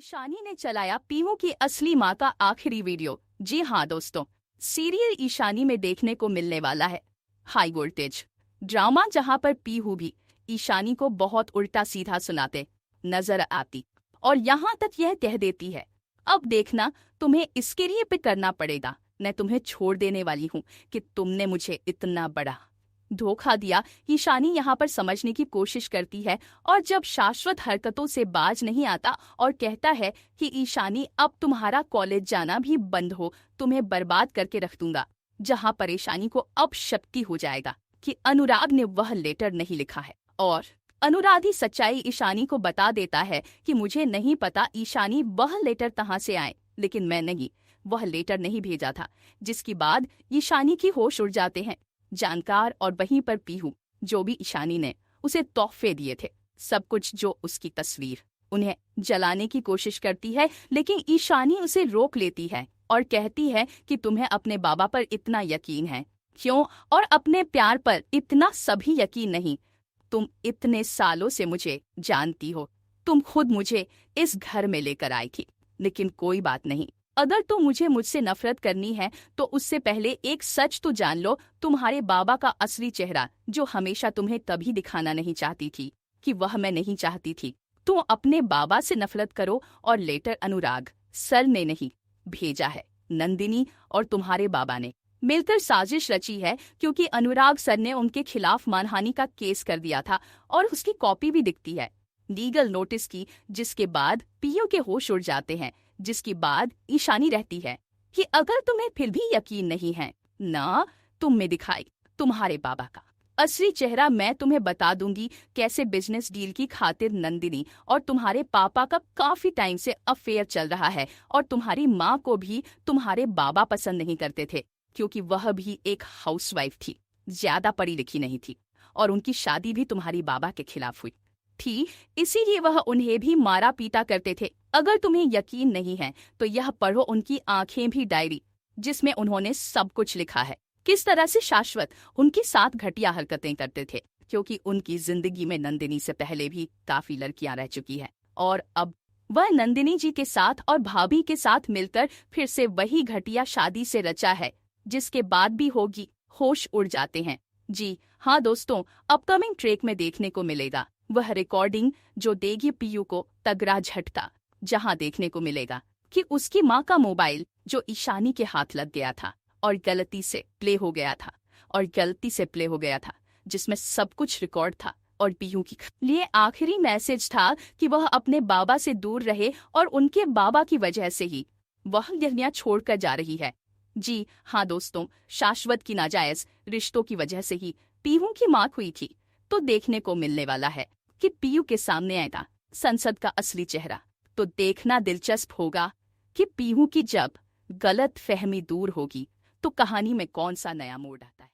ईशानी ने चलाया पीहू की असली मां का आखिरी वीडियो। जी हाँ दोस्तों, सीरियल ईशानी में देखने को मिलने वाला है हाई वोल्टेज ड्रामा, जहां पर पीहू भी ईशानी को बहुत उल्टा सीधा सुनाते नजर आती और यहां तक यह कह देती है, अब देखना तुम्हें इसके लिए पे करना पड़ेगा, मैं तुम्हें छोड़ देने वाली हूँ कि तुमने मुझे इतना बड़ा धोखा दिया। ईशानी यहाँ पर समझने की कोशिश करती है और जब शाश्वत हरकतों से बाज नहीं आता और कहता है कि ईशानी अब तुम्हारा कॉलेज जाना भी बंद हो, तुम्हें बर्बाद करके रख दूंगा, जहाँ परेशानी को अब शक्ति हो जाएगा कि अनुराग ने वह लेटर नहीं लिखा है। और अनुराग ही सच्चाई ईशानी को बता देता है कि मुझे नहीं पता ईशानी वह लेटर कहाँ से आए, लेकिन मैं नहीं, वह लेटर नहीं भेजा था। जिसके बाद ईशानी की होश उड़ जाते हैं जानकार, और वहीं पर पीहू जो भी ईशानी ने उसे तोहफे दिए थे, सब कुछ, जो उसकी तस्वीर, उन्हें जलाने की कोशिश करती है, लेकिन ईशानी उसे रोक लेती है और कहती है कि तुम्हें अपने बाबा पर इतना यकीन है क्यों, और अपने प्यार पर इतना सभी यकीन नहीं। तुम इतने सालों से मुझे जानती हो, तुम खुद मुझे इस घर में लेकर आई थी, लेकिन कोई बात नहीं, अगर तो मुझसे नफरत करनी है तो उससे पहले एक सच तो जान लो, तुम्हारे बाबा का असली चेहरा, जो हमेशा तुम्हें कभी दिखाना नहीं चाहती थी कि वह मैं नहीं चाहती थी। तुम अपने बाबा से नफरत करो, और लेटर अनुराग सर ने नहीं भेजा है, नंदिनी और तुम्हारे बाबा ने मिलकर साजिश रची है, क्योंकि अनुराग सर ने उनके खिलाफ मानहानि का केस कर दिया था और उसकी कॉपी भी दिखती है लीगल नोटिस की। जिसके बाद पीओ के होश उड़ जाते हैं, जिसके बाद ईशानी रहती है कि अगर तुम्हें फिर भी यकीन नहीं है ना, तुम में दिखाई तुम्हारे बाबा का असली चेहरा मैं तुम्हें बता दूंगी, कैसे बिजनेस डील की खातिर नंदिनी और तुम्हारे पापा का काफी टाइम से अफेयर चल रहा है, और तुम्हारी माँ को भी तुम्हारे बाबा पसंद नहीं करते थे, क्योंकि वह भी एक हाउसवाइफ थी, ज्यादा पढ़ी लिखी नहीं थी, और उनकी शादी भी तुम्हारी बाबा के खिलाफ हुई थी, इसीलिए वह उन्हें भी मारा पीटा करते थे। अगर तुम्हें यकीन नहीं है तो यह पढ़ो उनकी आंखें भी डायरी, जिसमें उन्होंने सब कुछ लिखा है, किस तरह से शाश्वत उनके साथ घटिया हरकतें करते थे, क्योंकि उनकी जिंदगी में नंदिनी से पहले भी काफी लड़कियां रह चुकी हैं, और अब वह नंदिनी जी के साथ और भाभी के साथ मिलकर फिर से वही घटिया शादी से रचा है, जिसके बाद भी होगी। होश उड़ जाते हैं। जी हाँ दोस्तों, अपकमिंग ट्रैक में देखने को मिलेगा वह रिकॉर्डिंग, जो देगी पीयू को तगड़ा झटका, जहां देखने को मिलेगा कि उसकी मां का मोबाइल जो ईशानी के हाथ लग गया था और गलती से प्ले हो गया था, जिसमें सब कुछ रिकॉर्ड था, और पीयू के लिए आखिरी मैसेज था कि वह अपने बाबा से दूर रहे, और उनके बाबा की वजह से ही वह दुनिया छोड़कर जा रही है। जी हाँ दोस्तों, शाश्वत की नाजायज रिश्तों की वजह से ही पीहू की मौत हुई थी। तो देखने को मिलने वाला है कि पीयू के सामने आएगा संसद का असली चेहरा। तो देखना दिलचस्प होगा कि पीहू की जब गलत फहमी दूर होगी तो कहानी में कौन सा नया मोड़ आता है।